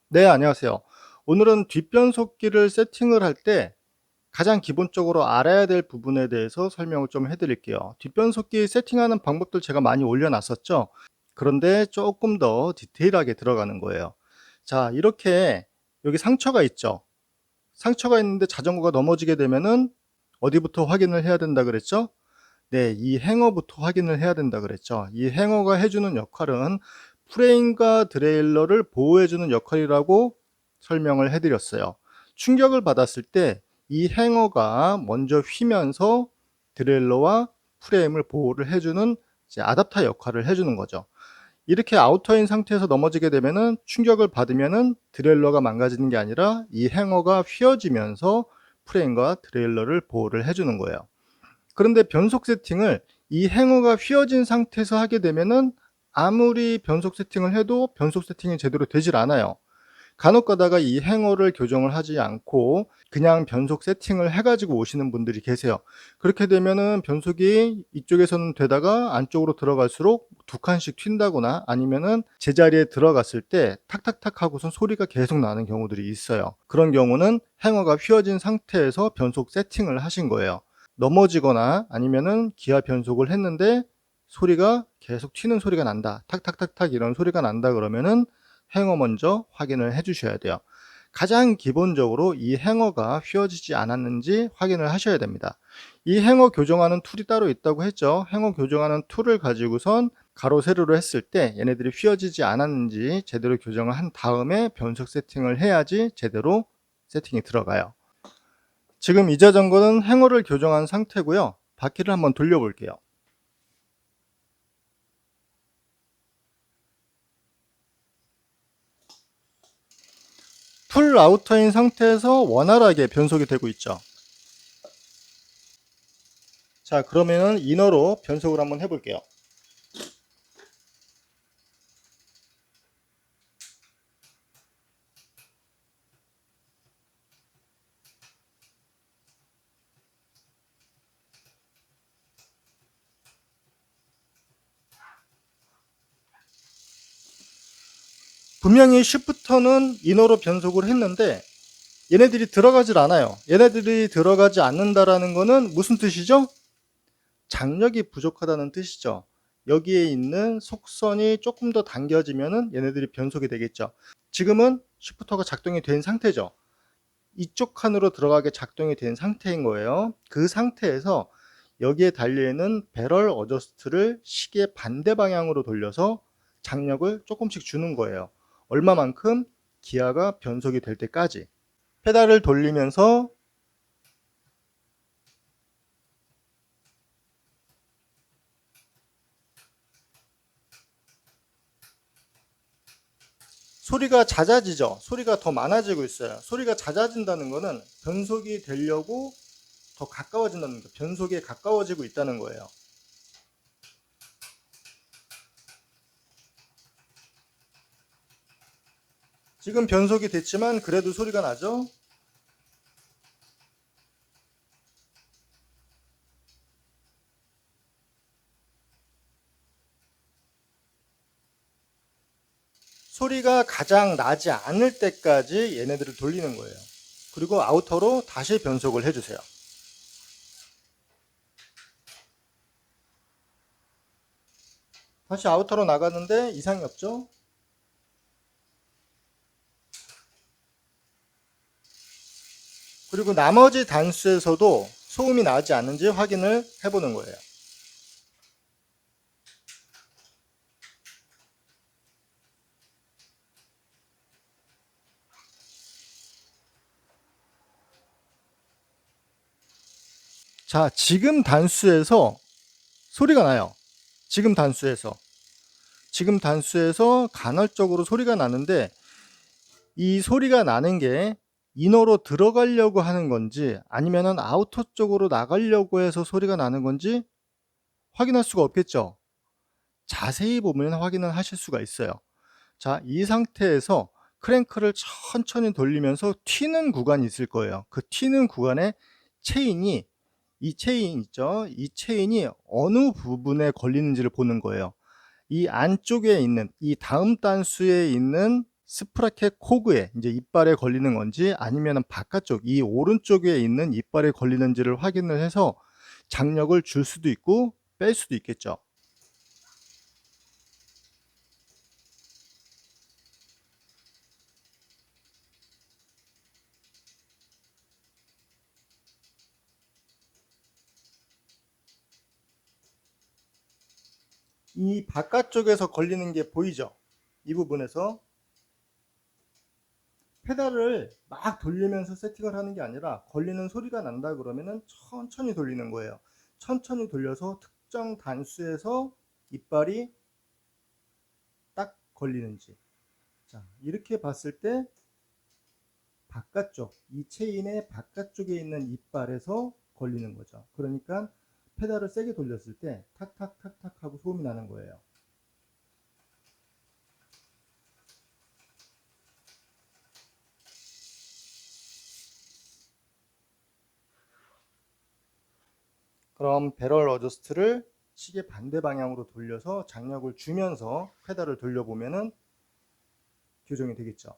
네, 안녕하세요. 오늘은 뒷변속기를 세팅을 할 때 가장 기본적으로 알아야 될 부분에 대해서 설명을 좀 해드릴게요. 뒷변속기 세팅하는 방법들 제가 많이 올려놨었죠. 그런데 조금 더 디테일하게 들어가는 거예요. 자, 이렇게 여기 상처가 있죠. 상처가 있는데 자전거가 넘어지게 되면은 어디부터 확인을 해야 된다 그랬죠? 네, 이 행어부터 확인을 해야 된다 그랬죠. 이 행어가 해주는 역할은 프레임과 드레일러를 보호해주는 역할이라고 설명을 해드렸어요. 충격을 받았을 때 이 행어가 먼저 휘면서 드레일러와 프레임을 보호를 해주는 이제 아답터 역할을 해주는 거죠. 이렇게 아우터인 상태에서 넘어지게 되면은 충격을 받으면은 드레일러가 망가지는 게 아니라 이 행어가 휘어지면서 프레임과 드레일러를 보호를 해주는 거예요. 그런데 변속 세팅을 이 행어가 휘어진 상태에서 하게 되면은 아무리 변속 세팅을 해도 변속 세팅이 제대로 되질 않아요. 간혹 가다가 이 행어를 교정을 하지 않고 그냥 변속 세팅을 해 가지고 오시는 분들이 계세요. 그렇게 되면은 변속이 이쪽에서는 되다가 안쪽으로 들어갈수록 두 칸씩 튄다거나 아니면은 제자리에 들어갔을 때 탁탁탁 하고선 소리가 계속 나는 경우들이 있어요. 그런 경우는 행어가 휘어진 상태에서 변속 세팅을 하신 거예요. 넘어지거나 아니면은 기아 변속을 했는데 소리가 계속 튀는 소리가 난다. 탁탁탁탁 이런 소리가 난다 그러면은 행어 먼저 확인을 해 주셔야 돼요. 가장 기본적으로 이 행어가 휘어지지 않았는지 확인을 하셔야 됩니다. 이 행어 교정하는 툴이 따로 있다고 했죠. 행어 교정하는 툴을 가지고선 가로 세로로 했을 때 얘네들이 휘어지지 않았는지 제대로 교정을 한 다음에 변속 세팅을 해야지 제대로 세팅이 들어가요. 지금 이 자전거는 행어를 교정한 상태고요. 바퀴를 한번 돌려 볼게요. 풀 아우터인 상태에서 원활하게 변속이 되고 있죠. 자, 그러면은 이너로 변속을 한번 해볼게요. 분명히 쉬프터는 이너로 변속을 했는데 얘네들이 들어가질 않아요. 얘네들이 들어가지 않는다라는 거는 무슨 뜻이죠? 장력이 부족하다는 뜻이죠. 여기에 있는 속선이 조금 더 당겨지면은 얘네들이 변속이 되겠죠. 지금은 쉬프터가 작동이 된 상태죠. 이쪽 칸으로 들어가게 작동이 된 상태인 거예요. 그 상태에서 여기에 달려있는 배럴 어저스트를 시계 반대 방향으로 돌려서 장력을 조금씩 주는 거예요. 얼마만큼? 기아가 변속이 될 때까지. 페달을 돌리면서 소리가 잦아지죠. 소리가 더 많아지고 있어요. 소리가 잦아진다는 거는 변속이 되려고 더 가까워진다는 거, 변속에 가까워지고 있다는 거예요. 지금 변속이 됐지만 그래도 소리가 나죠. 소리가 가장 나지 않을 때까지 얘네들을 돌리는 거예요. 그리고 아우터로 다시 변속을 해주세요. 다시 아우터로 나갔는데 이상이 없죠? 그리고 나머지 단수에서도 소음이 나지 않는지 확인을 해보는 거예요. 자, 지금 단수에서 소리가 나요. 지금 단수에서. 지금 단수에서 간헐적으로 소리가 나는데 이 소리가 나는 게 이너로 들어가려고 하는 건지 아니면은 아우터 쪽으로 나가려고 해서 소리가 나는 건지 확인할 수가 없겠죠. 자세히 보면 확인을 하실 수가 있어요. 자, 이 상태에서 크랭크를 천천히 돌리면서 튀는 구간이 있을 거예요. 그 튀는 구간에 체인이 이 체인 있죠? 이 체인이 어느 부분에 걸리는지를 보는 거예요. 이 안쪽에 있는 이 다음 단수에 있는 스프라켓 코그에 이제 이빨에 걸리는 건지 아니면은 바깥쪽 이 오른쪽에 있는 이빨에 걸리는지를 확인을 해서 장력을 줄 수도 있고 뺄 수도 있겠죠. 이 바깥쪽에서 걸리는 게 보이죠? 이 부분에서 페달을 막 돌리면서 세팅을 하는 게 아니라 걸리는 소리가 난다 그러면은 천천히 돌리는 거예요. 천천히 돌려서 특정 단수에서 이빨이 딱 걸리는지. 자, 이렇게 봤을 때 바깥쪽, 이 체인의 바깥쪽에 있는 이빨에서 걸리는 거죠. 그러니까 페달을 세게 돌렸을 때 탁탁탁탁 하고 소음이 나는 거예요. 그럼 배럴 어저스트를 시계 반대 방향으로 돌려서 장력을 주면서 페달을 돌려보면은 교정이 되겠죠.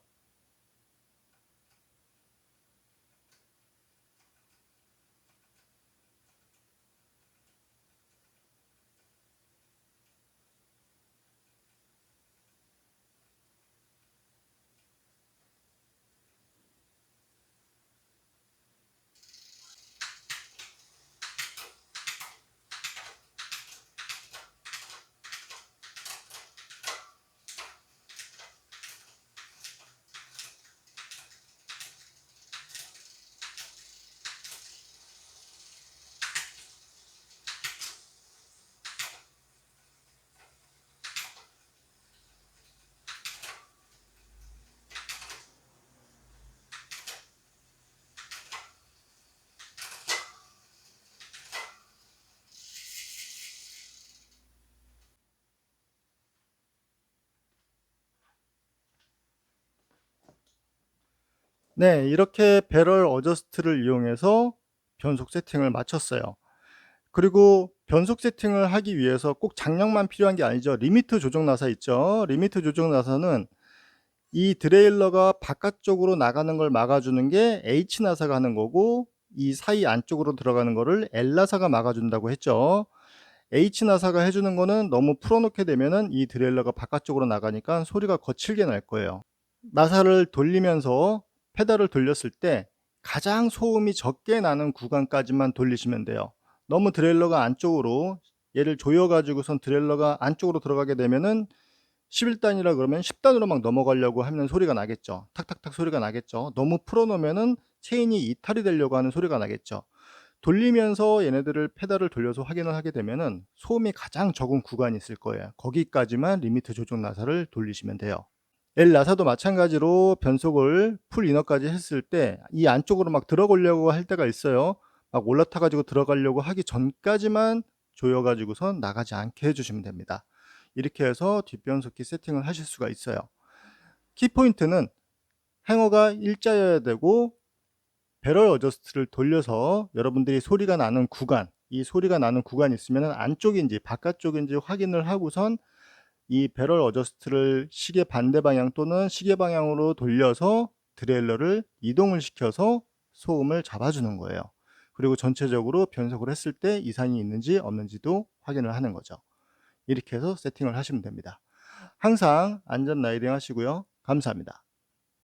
네, 이렇게 배럴 어저스트를 이용해서 변속 세팅을 마쳤어요. 그리고 변속 세팅을 하기 위해서 꼭 장력만 필요한 게 아니죠. 리미트 조정 나사 있죠. 리미트 조정 나사는 이 드레일러가 바깥쪽으로 나가는 걸 막아주는 게 H 나사가 하는 거고, 이 사이 안쪽으로 들어가는 거를 L 나사가 막아준다고 했죠. H 나사가 해주는 거는 너무 풀어놓게 되면은 이 드레일러가 바깥쪽으로 나가니까 소리가 거칠게 날 거예요. 나사를 돌리면서 페달을 돌렸을 때 가장 소음이 적게 나는 구간까지만 돌리시면 돼요. 너무 드레일러가 안쪽으로, 얘를 조여 가지고선 드레일러가 안쪽으로 들어가게 되면은 11단이라 그러면 10단으로 막 넘어가려고 하면 소리가 나겠죠. 탁탁탁 소리가 나겠죠. 너무 풀어 놓으면은 체인이 이탈이 되려고 하는 소리가 나겠죠. 돌리면서 얘네들을 페달을 돌려서 확인을 하게 되면은 소음이 가장 적은 구간이 있을 거예요. 거기까지만 리미트 조정 나사를 돌리시면 돼요. L 나사도 마찬가지로 변속을 풀 이너까지 했을 때 이 안쪽으로 막 들어가려고 할 때가 있어요. 막 올라타 가지고 들어가려고 하기 전까지만 조여 가지고선 나가지 않게 해 주시면 됩니다. 이렇게 해서 뒷변속기 세팅을 하실 수가 있어요. 키포인트는 행어가 일자여야 되고, 배럴 어저스트를 돌려서 여러분들이 소리가 나는 구간, 이 소리가 나는 구간이 있으면 안쪽인지 바깥쪽인지 확인을 하고선 이 배럴 어저스트를 시계 반대 방향 또는 시계 방향으로 돌려서 드레일러를 이동을 시켜서 소음을 잡아주는 거예요. 그리고 전체적으로 변속을 했을 때 이상이 있는지 없는지도 확인을 하는 거죠. 이렇게 해서 세팅을 하시면 됩니다. 항상 안전 라이딩 하시고요. 감사합니다.